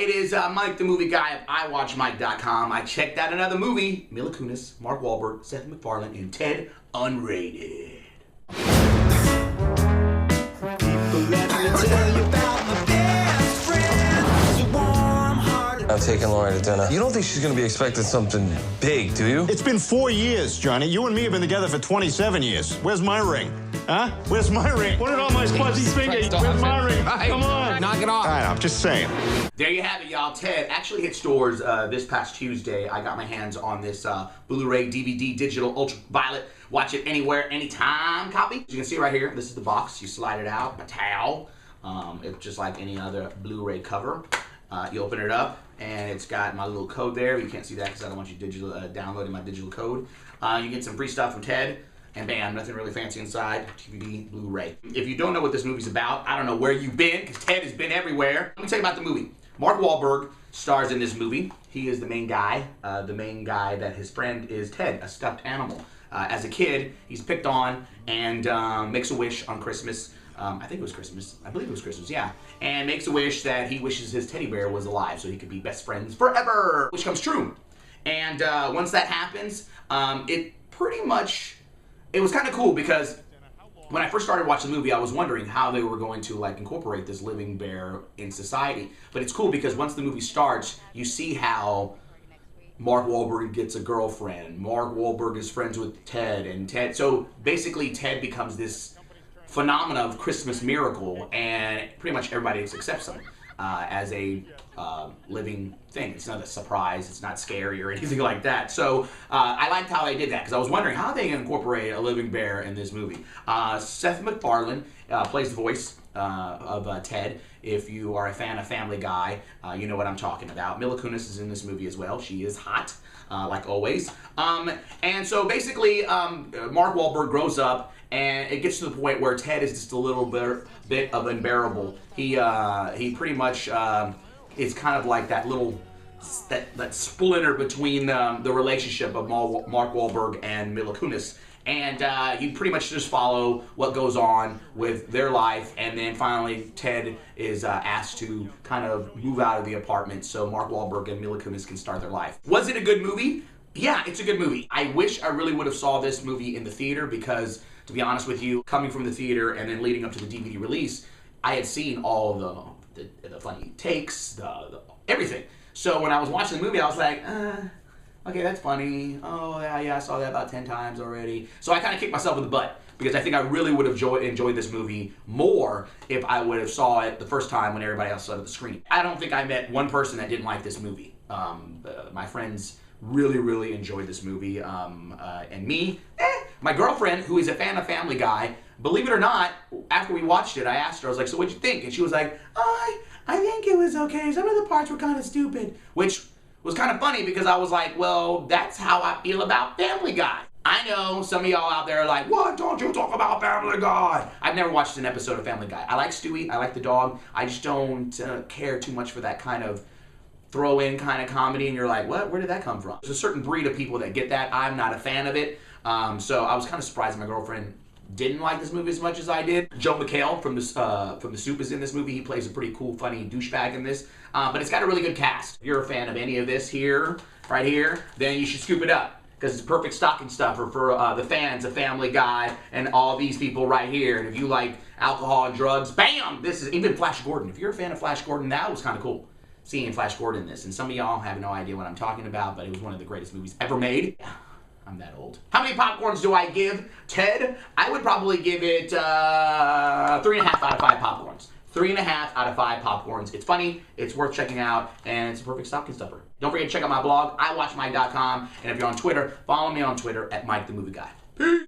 It is Mike the Movie Guy of iWatchMike.com. I checked out another movie. Mila Kunis, Mark Wahlberg, Seth MacFarlane, and Ted Unrated. I'm taking Lauren to dinner. You don't think she's gonna be expecting something big, do you? It's been 4 years, Johnny. You and me have been together for 27 years. Where's my ring? Huh? Where's my ring? Put it on my fuzzy finger. Where's my ring? Come on. Knock it off. I know, I'm just saying. There you have it, y'all. Ted actually hit stores this past Tuesday. I got my hands on this Blu-ray DVD digital ultraviolet. Watch it anywhere, anytime copy. As you can see right here, this is the box. You slide it out, a towel. It's just like any other Blu-ray cover. You open it up, and it's got my little code there. You can't see that because I don't want you downloading my digital code. You get some free stuff from Ted, and bam, nothing really fancy inside. DVD, Blu-ray. If you don't know what this movie's about, I don't know where you've been, because Ted has been everywhere. Let me tell you about the movie. Mark Wahlberg stars in this movie. He is the main guy that his friend is Ted, a stuffed animal. As a kid, he's picked on and makes a wish on Christmas. I think it was Christmas. I believe it was Christmas, yeah. And makes a wish that he wishes his teddy bear was alive so he could be best friends forever, which comes true. And once that happens, it was kind of cool because when I first started watching the movie, I was wondering how they were going to incorporate this living bear in society. But it's cool because once the movie starts, you see how Mark Wahlberg gets a girlfriend. Mark Wahlberg is friends with Ted, and Ted. So basically, Ted becomes this phenomena of Christmas miracle, and pretty much everybody accepts him as a living thing. It's not a surprise. It's not scary or anything like that. So I liked how they did that because I was wondering how they incorporate a living bear in this movie. Seth MacFarlane plays the voice of Ted. If you are a fan of Family Guy, you know what I'm talking about. Mila Kunis is in this movie as well. She is hot, like always. And so basically, Mark Wahlberg grows up, and it gets to the point where Ted is just a little bit of unbearable. He pretty much is kind of like that little that splinter between the relationship of Mark Wahlberg and Mila Kunis. And you pretty much just follow what goes on with their life, and then finally Ted is asked to kind of move out of the apartment so Mark Wahlberg and Mila Kunis can start their life. Was it a good movie? Yeah, it's a good movie. I wish I really would have saw this movie in the theater because, to be honest with you, coming from the theater and then leading up to the DVD release, I had seen all the funny takes, the everything. So when I was watching the movie, I was like, okay, that's funny. Oh, yeah, I saw that about 10 times already. So I kind of kicked myself in the butt because I think I really would have enjoyed this movie more if I would have saw it the first time when everybody else saw it at the screen. I don't think I met one person that didn't like this movie. My friends really enjoyed this movie. And me, my girlfriend, who is a fan of Family Guy, believe it or not, after we watched it, I asked her, I was like, so what'd you think? And she was like, I think it was okay. Some of the parts were kind of stupid, which was kind of funny because I was like, well, that's how I feel about Family Guy. I know some of y'all out there are like, what? Don't you talk about Family Guy? I've never watched an episode of Family Guy. I like Stewie. I like the dog. I just don't care too much for that kind of throw-in kind of comedy, and you're like, what? Where did that come from? There's a certain breed of people that get that. I'm not a fan of it. So I was kind of surprised my girlfriend didn't like this movie as much as I did. Joel McHale from the Soup is in this movie. He plays a pretty cool, funny douchebag in this. But it's got a really good cast. If you're a fan of any of this right here, then you should scoop it up because it's perfect stocking stuffer for the fans of Family Guy and all these people right here. And if you like alcohol and drugs, bam! This is even Flash Gordon. If you're a fan of Flash Gordon, that was kind of cool seeing Flash Gordon in this. And some of y'all have no idea what I'm talking about, but it was one of the greatest movies ever made. I'm that old. How many popcorns do I give Ted? I would probably give it 3.5 out of 5 popcorns. 3.5 out of 5 popcorns. It's funny, it's worth checking out, and it's a perfect stocking stuffer. Don't forget to check out my blog, iWatchMike.com, and if you're on Twitter, follow me on Twitter at Mike the Movie Guy. Peace!